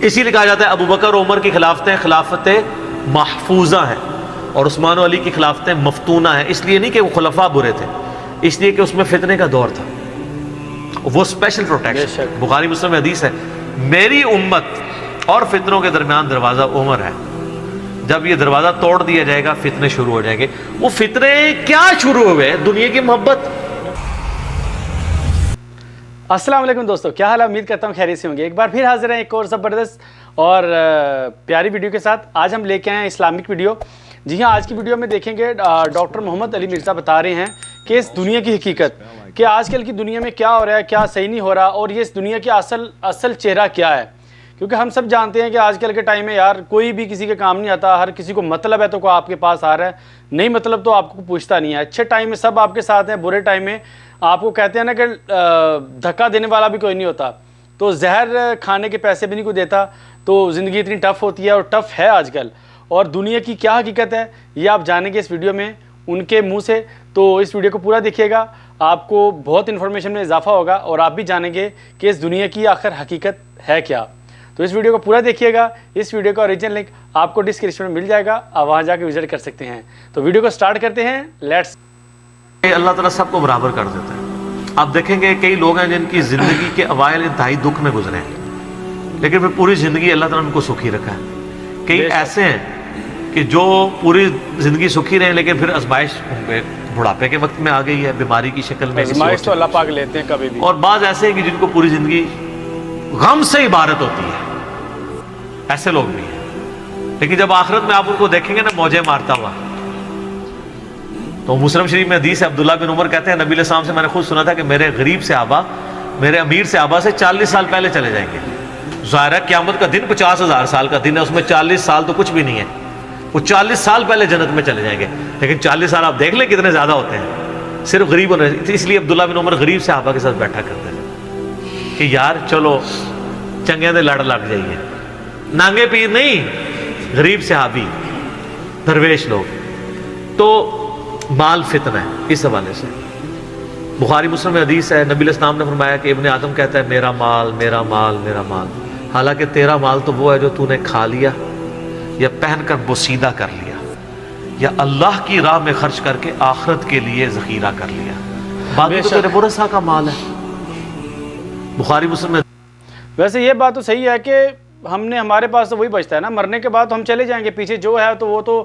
اسی لیے کہا جاتا ہے ابو بکر عمر کی خلافتیں خلافتیں محفوظہ ہیں اور عثمان و علی کی خلافتیں مفتونہ ہیں. اس لیے نہیں کہ وہ خلفاء برے تھے، اس لیے کہ اس میں فتنے کا دور تھا، وہ اسپیشل پروٹیکشن. بخاری مسلم میں حدیث ہے میری امت اور فتنوں کے درمیان دروازہ عمر ہے، جب یہ دروازہ توڑ دیا جائے گا فتنے شروع ہو جائیں گے. وہ فتنے کیا شروع ہوئے؟ دنیا کی محبت. السلام علیکم دوستو، کیا حال ہے؟ امید کرتا ہوں خیریت سے ہوں گے. ایک بار پھر حاضر ہیں ایک اور زبردست اور پیاری ویڈیو کے ساتھ. آج ہم لے کے آئے ہیں اسلامک ویڈیو. جی ہاں، آج کی ویڈیو میں دیکھیں گے ڈاکٹر محمد علی مرزا بتا رہے ہیں کہ اس دنیا کی حقیقت، کہ آج کل کی دنیا میں کیا ہو رہا ہے، کیا صحیح نہیں ہو رہا، اور یہ اس دنیا کی اصل چہرہ کیا ہے. کیونکہ ہم سب جانتے ہیں کہ آج کل کے ٹائم میں یار کوئی بھی کسی کے کام نہیں آتا. ہر کسی کو مطلب ہے تو کوئی آپ کے پاس آ رہا ہے، نہیں مطلب تو آپ کو پوچھتا نہیں ہے. اچھے ٹائم میں سب آپ کے ساتھ ہیں، برے ٹائم میں آپ کو کہتے ہیں نا کہ دھکا دینے والا بھی کوئی نہیں ہوتا، تو زہر کھانے کے پیسے بھی نہیں کوئی دیتا. تو زندگی اتنی ٹف ہوتی ہے اور ٹف ہے آج کل. اور دنیا کی کیا حقیقت ہے یہ آپ جانیں گے اس ویڈیو میں ان کے منہ سے. تو اس ویڈیو کو پورا دیکھیے گا، آپ کو بہت انفارمیشن میں اضافہ ہوگا اور آپ بھی جانیں گے کہ اس دنیا کی آخر حقیقت ہے کیا. تو اس ویڈیو کو پورا دیکھیے گا. اس ویڈیو کا اوریجنل لنک آپ کو ڈسکرپشن میں مل جائے گا، آپ وہاں جا کے وزٹ کر سکتے ہیں. تو ویڈیو کو سٹارٹ کرتے ہیں. لیٹس. اللہ تعالیٰ سب کو برابر کر دیتا ہے. آپ دیکھیں گے کئی لوگ ہیں جن کی زندگی کے اوائل انتہائی دکھ میں گزرے ہیں، لیکن پھر پوری زندگی اللہ تعالیٰ نے ان کو سکھی رکھا ہے. کئی ایسے ہیں کہ جو پوری زندگی سکھی رہے لیکن پھر آزمائش بڑھاپے کے وقت میں آ گئی ہے، بیماری کی شکل میں. آزمائش تو اللہ پاک لیتے ہیں کبھی بھی. اور بعض ایسے ہیں کہ جن کو پوری زندگی غم سے عبارت ہوتی ہے، ایسے لوگ بھی ہیں. لیکن جب آخرت میں آپ ان کو دیکھیں گے نا موجیں مارتا ہوا، تو مسلم شریف میں حدیث ہے عبداللہ بن عمر کہتے ہیں نبی علیہ السلام سے میں نے خود سنا تھا کہ میرے غریب صحابہ میرے امیر صحابہ سے 40 سال پہلے چلے جائیں گے. ظاہر ہے قیامت کا دن 50,000 سال کا دن ہے، اس میں 40 سال تو کچھ بھی نہیں ہے. وہ 40 سال پہلے جنت میں چلے جائیں گے. لیکن 40 سال آپ دیکھ لیں کتنے زیادہ ہوتے ہیں صرف غریب ہونے. اس لیے عبداللہ بن عمر غریب صحابہ کے ساتھ بیٹھا کرتے تھے کہ یار چلو چنگے دے لڑ لگ جائیے. نانگے پیر نہیں، غریب صحابی درویش لوگ. تو مال فتنہ ہے اس حوالے سے. بخاری مسلم میں حدیث ہے نبی علیہ السلام نے فرمایا کہ ابن آدم کہتا ہے میرا مال میرا مال میرا مال. حالانکہ تیرا مال تو وہ ہے جو تو نے کھا لیا یا پہن کر بوسیدہ کر لیا یا اللہ کی راہ میں خرچ کر کے آخرت کے لیے ذخیرہ کر لیا. باقی تو تیرے ورثہ کا مال ہے. بخاری مسلم میں. ویسے یہ بات تو صحیح ہے کہ ہمارے پاس تو وہی بچتا ہے نا، مرنے کے بعد ہم چلے جائیں گے. پیچھے جو ہے تو وہ تو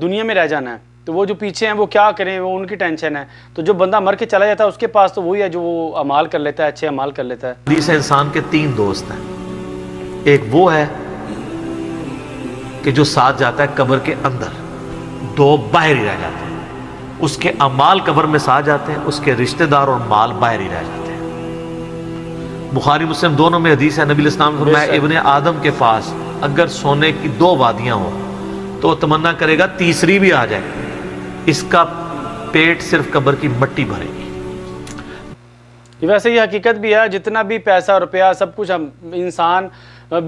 دنیا میں رہ جانا ہے. تو وہ جو پیچھے ہیں وہ کیا کریں، وہ ان کی ٹینشن ہے. تو جو بندہ مر کے چلا جاتا ہے اس کے پاس تو وہی ہے جو وہ اعمال کر لیتا ہے، اچھے اعمال کر لیتا ہے. حدیث ہے انسان کے 3 دوست ہیں. ایک وہ ہے کہ جو ساتھ جاتا ہے قبر کے اندر، 2 باہر ہی رہ جاتے ہیں. اس کے اعمال قبر میں ساتھ جاتے ہیں، اس کے رشتہ دار اور مال باہر ہی رہ جاتے ہیں. بخاری مسلم دونوں میں حدیث ہے نبی علیہ السلام نے فرمایا ابن آدم کے پاس اگر سونے کی 2 وادیاں ہوں تو تمنا کرے گا تیسری بھی آ جائے، اس کا پیٹ صرف قبر کی مٹی بھرے گی. ویسے یہ حقیقت بھی ہے، جتنا بھی پیسہ روپیہ سب کچھ ہم انسان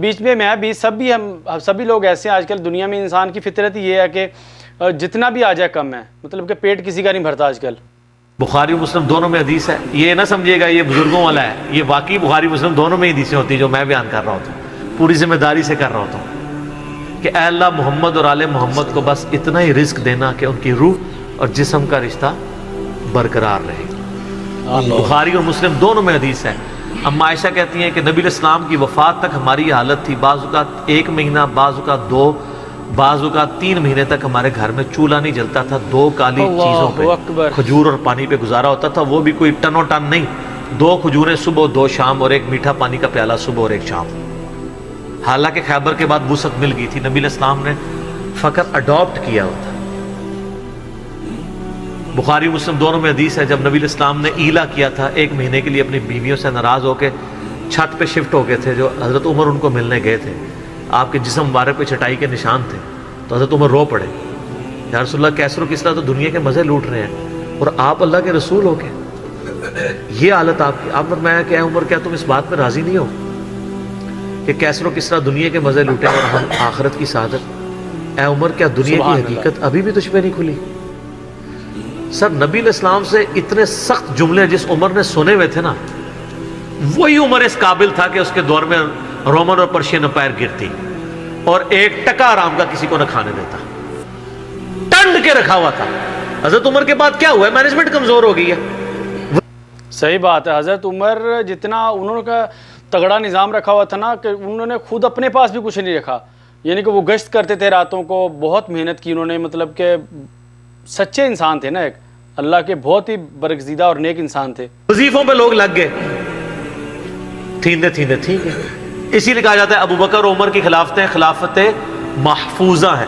بیچ میں ہے بھی، سبھی لوگ ایسے ہیں آج کل دنیا میں. انسان کی فطرت یہ ہے کہ جتنا بھی آ جائے کم ہے، مطلب کہ پیٹ کسی کا نہیں بھرتا آج کل. بخاری مسلم دونوں میں حدیث ہے. یہ نہ سمجھیے گا یہ بزرگوں والا ہے، یہ واقعی بخاری مسلم دونوں میں حدیثیں ہوتی ہیں جو میں بیان کر رہا ہوتا ہوں، پوری ذمہ داری سے کر رہا ہوتا ہوں کہ اے اللہ محمد اور آل محمد کو بس اتنا ہی رزق دینا کہ ان کی روح اور جسم کا رشتہ برقرار رہے. بخاری اور مسلم دونوں میں حدیث ہے. اما عائشہ کہتی ہیں کہ نبی علیہ السلام کی وفات تک ہماری حالت تھی، بعض اوقات 1 مہینہ، بعض اوقات 2، بعض اوقات 3 مہینے تک ہمارے گھر میں چولہا نہیں جلتا تھا. 2 کالی چیزوں پہ، کھجور اور پانی پہ گزارا ہوتا تھا. وہ بھی کوئی ٹن و ٹن نہیں، 2 کھجوریں صبح 2 شام اور 1 میٹھا پانی کا پیالہ صبح اور 1 شام. حالانکہ خیبر کے بعد وسعت مل گئی تھی، نبی علیہ السلام نے فقط اڈاپٹ کیا ہوتا. بخاری مسلم دونوں میں حدیث ہے جب نبی علیہ السلام نے ایلا کیا تھا 1 مہینے کے لیے اپنی بیویوں سے ناراض ہو کے چھت پہ شفٹ ہو گئے تھے، جو حضرت عمر ان کو ملنے گئے تھے. آپ کے جسم مبارک پہ چٹائی کے نشان تھے. تو حضرت عمر رو پڑے، یا رسول اللہ کیسر و کسرا تو دنیا کے مزے لوٹ رہے ہیں اور آپ اللہ کے رسول ہو کے یہ حالت آپ کی. آپ فرمایا کہ اے عمر کیا تم اس بات پہ راضی نہیں ہو کہ کیسر و کسرا دنیا کے مزے لوٹے اور ہم آخرت کی سعادت؟ اے عمر کیا دنیا کی حقیقت ابھی بھی تجھ پہ نہیں کھلی؟ سر نبی علیہ السلام سے اتنے سخت جملے جس عمر نے سنے ہوئے تھے نا، وہی عمر اس قابل تھا کہ اس کے دور میں رومن اور پرشین امپائر گرتی اور 1 ٹکا آرام کا کسی کو نہ کھانے دیتا، ٹنڈ کے رکھا ہوا تھا۔ حضرت عمر کے بعد کیا ہوا ہے؟ مینجمنٹ کمزور ہو گئی ہے۔ صحیح بات ہے، حضرت عمر جتنا انہوں نے تگڑا نظام رکھا ہوا تھا نا کہ انہوں نے خود اپنے پاس بھی کچھ نہیں رکھا، یعنی کہ وہ گشت کرتے تھے راتوں کو، بہت محنت کی انہوں نے، مطلب کہ سچے انسان تھے نا، ایک اللہ کے بہت ہی برگزیدہ اور نیک انسان تھے۔ وظیفوں پہ لوگ لگ گئے، تھیندے ٹھیک ہے۔ اسی لیے کہا جاتا ہے ابو بکر اور عمر کی خلافتیں خلافتیں محفوظہ ہیں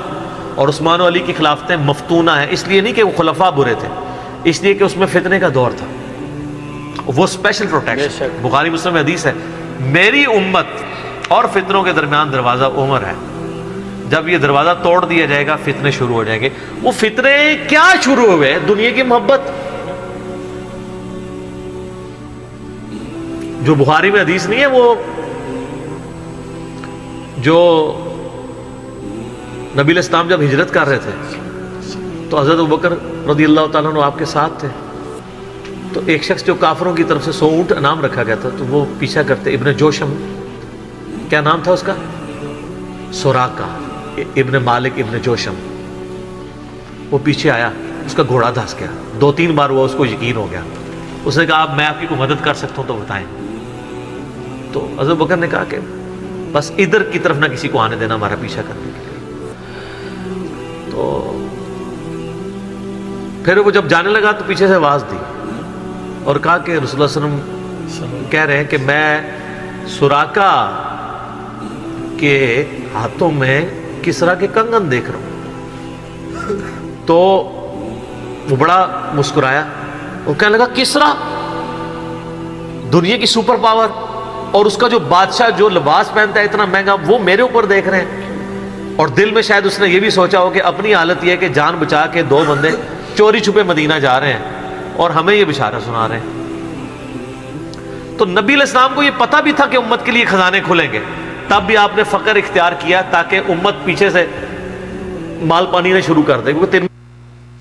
اور عثمان و علی کی خلافتیں مفتونہ ہیں، اس لیے نہیں کہ وہ خلفاء برے تھے، اس لیے کہ اس میں فتنے کا دور تھا، وہ اسپیشل پروٹیکشن۔ بخاری مسلم میں حدیث ہے، میری امت اور فتنوں کے درمیان دروازہ عمر ہے، جب یہ دروازہ توڑ دیا جائے گا فتنے شروع ہو جائیں گے۔ وہ فتنے کیا شروع ہوئے؟ دنیا کی محبت، جو بخاری میں حدیث نہیں ہے، وہ جو نبی علیہ السلام جب ہجرت کر رہے تھے تو حضرت ابوبکر رضی اللہ تعالیٰ عنہ آپ کے ساتھ تھے، تو ایک شخص جو کافروں کی طرف سے 100 اونٹ انعام رکھا گیا تھا، تو وہ پیچھا کرتے، ابن جوشم، کیا نام تھا اس کا؟ سوراقہ ابن مالک ابن جوشم، وہ پیچھے آیا، اس کا گھوڑا دھس گیا، 2-3 بار وہ اس کو یقین ہو گیا، اس نے کہا اب میں آپ کی کوئی مدد کر سکتا ہوں تو بتائیں۔ تو حضرت بکر نے کہا کہ بس ادھر کی طرف نہ کسی کو آنے دینا ہمارا پیچھا کرنے کے لیے۔ تو پھر وہ جب جانے لگا تو پیچھے سے آواز دی اور کہا کہ رسول اللہ صلی اللہ علیہ وسلم کہہ رہے ہیں کہ میں سوراقہ کے ہاتھوں میں کسرا کے کنگن دیکھ رہا ہوں۔ تو وہ بڑا مسکرایا، وہ کہنے لگا کسرا دنیا کی سپر پاور اور اس کا جو بادشاہ جو لباس پہنتا ہے اتنا مہنگا، وہ میرے اوپر دیکھ رہے ہیں۔ اور دل میں شاید اس نے یہ بھی سوچا ہو کہ اپنی حالت یہ ہے کہ جان بچا کے 2 بندے چوری چھپے مدینہ جا رہے ہیں اور ہمیں یہ بشارت سنا رہے ہیں۔ تو نبی علیہ السلام کو یہ پتہ بھی تھا کہ امت کے لیے خزانے کھلیں گے، تب بھی آپ نے فقر اختیار کیا تاکہ امت پیچھے سے مال پانی نہ شروع کر دے، کیونکہ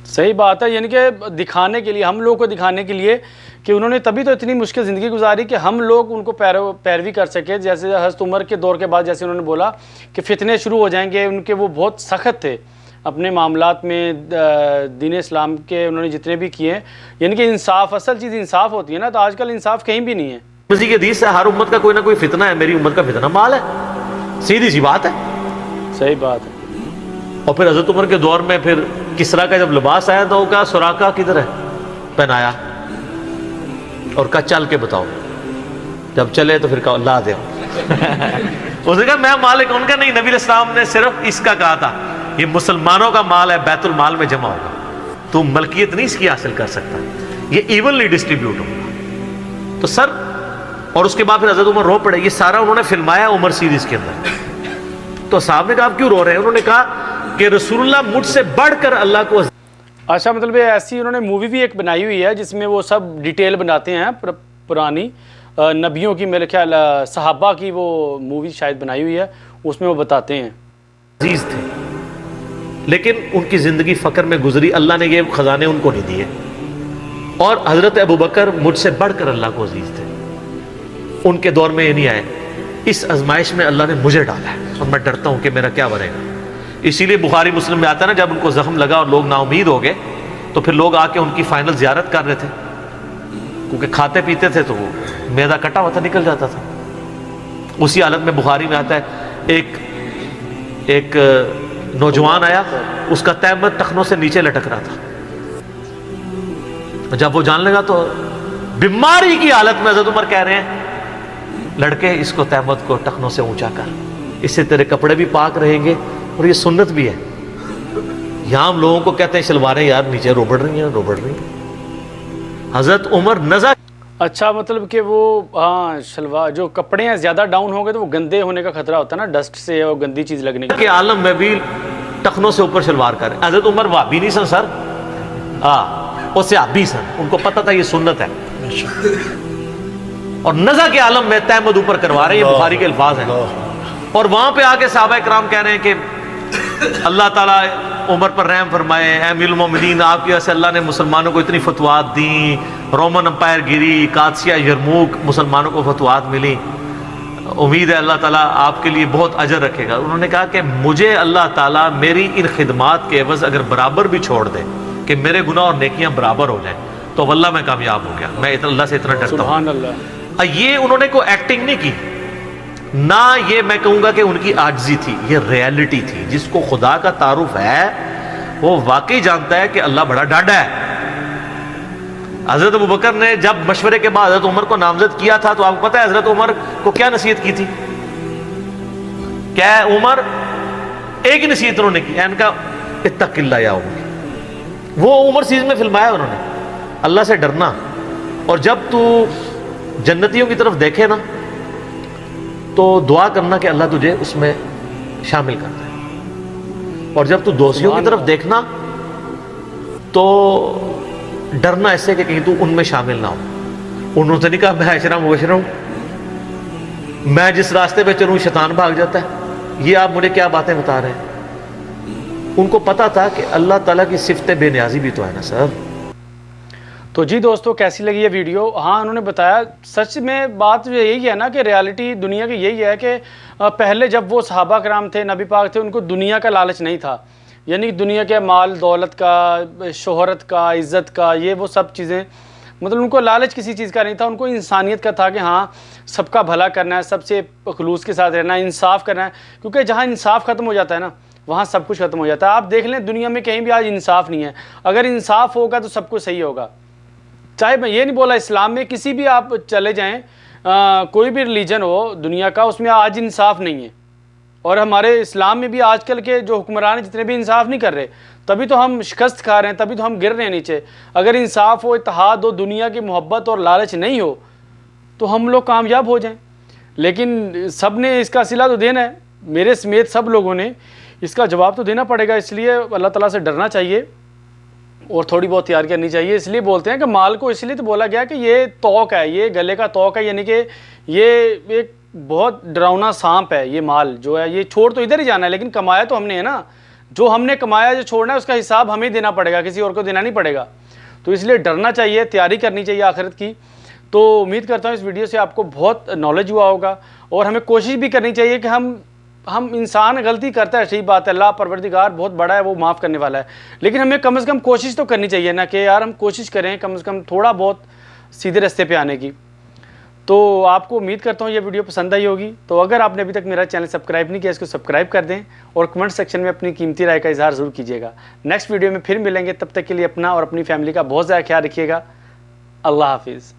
صحیح بات ہے، یعنی کہ دکھانے کے لیے، ہم لوگوں کو دکھانے کے لیے کہ انہوں نے تبھی تو اتنی مشکل زندگی گزاری کہ ہم لوگ ان کو پیروی کر سکے۔ جیسے حضرت عمر کے دور کے بعد جیسے انہوں نے بولا کہ فتنے شروع ہو جائیں گے، ان کے وہ بہت سخت تھے اپنے معاملات میں، دین اسلام کے انہوں نے جتنے بھی کیے، یعنی کہ انصاف، اصل چیز انصاف ہوتی ہے نا، تو آج کل انصاف کہیں بھی نہیں ہے۔ اسی کے حدیث سے ہر امت کا کوئی نہ کوئی فتنہ ہے، میری امت کا فتنہ مال ہے، سیدھی سی بات ہے۔ صحیح بات ہے۔ اور پھر حضرت عمر کے دور میں پھر کسرا کا جب لباس آیا تو وہ کہا سوراقہ کدھر ہے؟ پہنایا اور کہا چل کے بتاؤ، جب چلے تو پھر کہا لا دے۔ اس نے کہا میں مالک ہوں، ان کا نہیں، نبی علیہ السلام نے صرف اس کا کہا تھا یہ مسلمانوں کا مال ہے، بیت المال میں جمع ہوگا، تو ملکیت نہیں اس کی حاصل کر سکتا، یہ ایونلی ڈسٹریبیوٹ ہوگا۔ تو سر، اور اس کے بعد پھر حضرت عمر رو پڑے، یہ سارا انہوں نے فلمایا عمر سیریز کے اندر۔ تو صاحب نے کہا آپ کیوں رو رہے ہیں؟ انہوں نے کہا کہ رسول اللہ مجھ سے بڑھ کر اللہ کو۔ اچھا، مطلب ایسی انہوں نے مووی بھی ایک بنائی ہوئی ہے جس میں وہ سب ڈیٹیل بناتے ہیں، پرانی نبیوں کی، میرے خیال صحابہ کی وہ مووی شاید بنائی ہوئی ہے، اس میں وہ بتاتے ہیں۔ عزیز تھے لیکن ان کی زندگی فقر میں گزری، اللہ نے یہ خزانے ان کو نہیں دیے۔ اور حضرت ابوبکر مجھ سے بڑھ کر اللہ کو عزیز تھے، ان کے دور میں یہ نہیں آئے۔ اس آزمائش میں اللہ نے مجھے ڈالا ہے اور میں ڈرتا ہوں کہ میرا کیا بنے گا۔ اسی لیے بخاری مسلم میں آتا ہے نا، جب ان کو زخم لگا اور لوگ نا امید ہو گئے تو پھر لوگ آ کے ان کی فائنل زیارت کر رہے تھے، کیونکہ کھاتے پیتے تھے تو وہ میدا کٹا ہوا تھا، نکل جاتا تھا۔ اسی حالت میں بخاری میں آتا ہے ایک نوجوان آیا، اس کا تیمم ٹخنوں سے نیچے لٹک رہا تھا۔ جب وہ جاننے لگا تو بیماری کی حالت میں حضرت عمر کہہ رہے ہیں لڑکے اس کو تیمم کو ٹخنوں سے اونچا کر، اس سے تیرے کپڑے بھی پاک رہیں گے اور یہ سنت بھی ہے۔ یہاں ہم لوگوں کو کہتے ہیں شلواریں یار نیچے روبڑ رہی ہیں۔ حضرت عمر نزا۔ اچھا، مطلب کہ وہ ہاں شلوار جو کپڑے ہیں زیادہ ڈاؤن ہو گئے تو وہ گندے ہونے کا خطرہ ہوتا ہے نا، ڈسٹ سے اور گندی چیز لگنے کا۔ کے عالم میں بھی ٹخنوں سے اوپر شلوار کر رہے ہیں۔ حضرت عمر وہابی نہیں سن سر، وہ صحابی سن، ان کو پتہ تھا یہ سنت ہے، اور نزا کے عالم میں تہمد اوپر کروا رہے ہیں، یہ بخاری کے الفاظ ہیں۔ اور وہاں پہ آ کے صحابہ کرام کہہ رہے ہیں کہ اللہ تعالیٰ عمر پر رحم فرمائے، اے امیر المومنین، آپ کی وجہ سے اللہ نے مسلمانوں کو اتنی فتوحات دیں، رومن امپائر گری، قادسیہ، یرموک، مسلمانوں کو فتوحات ملی، امید ہے اللہ تعالیٰ آپ کے لیے بہت اجر رکھے گا. انہوں نے کہا کہ مجھے اللہ تعالیٰ میری ان خدمات کے عوض اگر برابر بھی چھوڑ دے کہ میرے گناہ اور نیکیاں برابر ہو جائیں تو واللہ میں کامیاب ہو گیا. میں اللہ سے اتنا ڈرتا ہوں. سبحان اللہ. یہ انہوں نے کوئی ایکٹنگ نہیں کی, نہ یہ میں کہوں گا کہ ان کی عاجزی تھی, یہ ریالٹی تھی. جس کو خدا کا تعارف ہے وہ واقعی جانتا ہے کہ اللہ بڑا ڈاڈا ہے. حضرت ابوبکر نے جب مشورے کے بعد حضرت عمر کو نامزد کیا تھا تو آپ کو پتہ ہے حضرت عمر کو کیا نصیحت کی تھی؟ کیا ہے عمر؟ ایک ہی نصیحت انہوں نے کی, ان کا اتق اللہ یا عمر. وہ عمر سیز میں فلمایا انہوں نے, اللہ سے ڈرنا, اور جب تو جنتیوں کی طرف دیکھے نا تو دعا کرنا کہ اللہ تجھے اس میں شامل کر دے, اور جب تو دوستیوں کی طرف دیکھنا تو ڈرنا ایسے کہ کہیں تو ان میں شامل نہ ہو. انہوں نے نہیں کہا میں عشرہ مبشرہ ہوں, میں جس راستے پہ چلوں شیطان بھاگ جاتا ہے. یہ آپ مجھے کیا باتیں بتا رہے ہیں؟ ان کو پتا تھا کہ اللہ تعالیٰ کی صفت بے نیازی بھی تو ہے نا سر. تو جی دوستو کیسی لگی یہ ویڈیو؟ ہاں انہوں نے بتایا, سچ میں بات یہی ہے نا کہ ریالٹی دنیا کی یہی ہے کہ پہلے جب وہ صحابہ کرام تھے, نبی پاک تھے, ان کو دنیا کا لالچ نہیں تھا. یعنی دنیا کے مال دولت کا, شہرت کا, عزت کا, یہ وہ سب چیزیں, مطلب ان کو لالچ کسی چیز کا نہیں تھا. ان کو انسانیت کا تھا کہ ہاں سب کا بھلا کرنا ہے, سب سے خلوص کے ساتھ رہنا ہے, انصاف کرنا ہے. کیونکہ جہاں انصاف ختم ہو جاتا ہے نا وہاں سب کچھ ختم ہو جاتا ہے. آپ دیکھ لیں دنیا میں کہیں بھی آج انصاف نہیں ہے. اگر انصاف ہوگا تو سب کچھ صحیح ہوگا. چاہے میں یہ نہیں بولا اسلام میں کسی بھی آپ چلے جائیں, کوئی بھی ریلیجن ہو دنیا کا, اس میں آج انصاف نہیں ہے. اور ہمارے اسلام میں بھی آج کل کے جو حکمران ہیں جتنے بھی انصاف نہیں کر رہے, تبھی تو ہم شکست کھا رہے ہیں, تبھی تو ہم گر رہے ہیں نیچے. اگر انصاف ہو, اتحاد ہو, دنیا کی محبت اور لالچ نہیں ہو تو ہم لوگ کامیاب ہو جائیں. لیکن سب نے اس کا صلہ تو دینا ہے, میرے سمیت سب لوگوں نے اس کا جواب تو دینا پڑے گا. اس لیے اللہ تعالیٰ سے ڈرنا چاہیے اور تھوڑی بہت تیار کرنی چاہیے. اس لیے بولتے ہیں کہ مال کو اس لیے تو بولا گیا کہ یہ توق ہے, یہ گلے کا توق ہے, یعنی کہ یہ ایک بہت ڈراؤنا سانپ ہے. یہ مال جو ہے یہ چھوڑ تو ادھر ہی جانا ہے, لیکن کمایا تو ہم نے ہے نا. جو ہم نے کمایا جو چھوڑنا ہے اس کا حساب ہمیں دینا پڑے گا, کسی اور کو دینا نہیں پڑے گا. تو اس لیے ڈرنا چاہیے, تیاری کرنی چاہیے آخرت کی. تو امید کرتا ہوں اس ویڈیو سے آپ کو بہت نالج ہوا ہوگا, اور ہمیں کوشش بھی کرنی چاہیے کہ ہم انسان غلطی کرتا ہے, صحیح بات ہے, اللہ پروردگار بہت بڑا ہے, وہ معاف کرنے والا ہے. لیکن ہمیں کم از کم کوشش تو کرنی چاہیے نا کہ یار ہم کوشش کریں کم از کم تھوڑا بہت سیدھے راستے پہ آنے کی. تو آپ کو امید کرتا ہوں یہ ویڈیو پسند آئی ہوگی. تو اگر آپ نے ابھی تک میرا چینل سبسکرائب نہیں کیا اس کو سبسکرائب کر دیں, اور کمنٹ سیکشن میں اپنی قیمتی رائے کا اظہار ضرور کیجیے گا. نیکسٹ ویڈیو میں پھر ملیں گے, تب تک کے لیے اپنا اور اپنی فیملی کا بہت زیادہ خیال رکھیے گا. اللہ حافظ.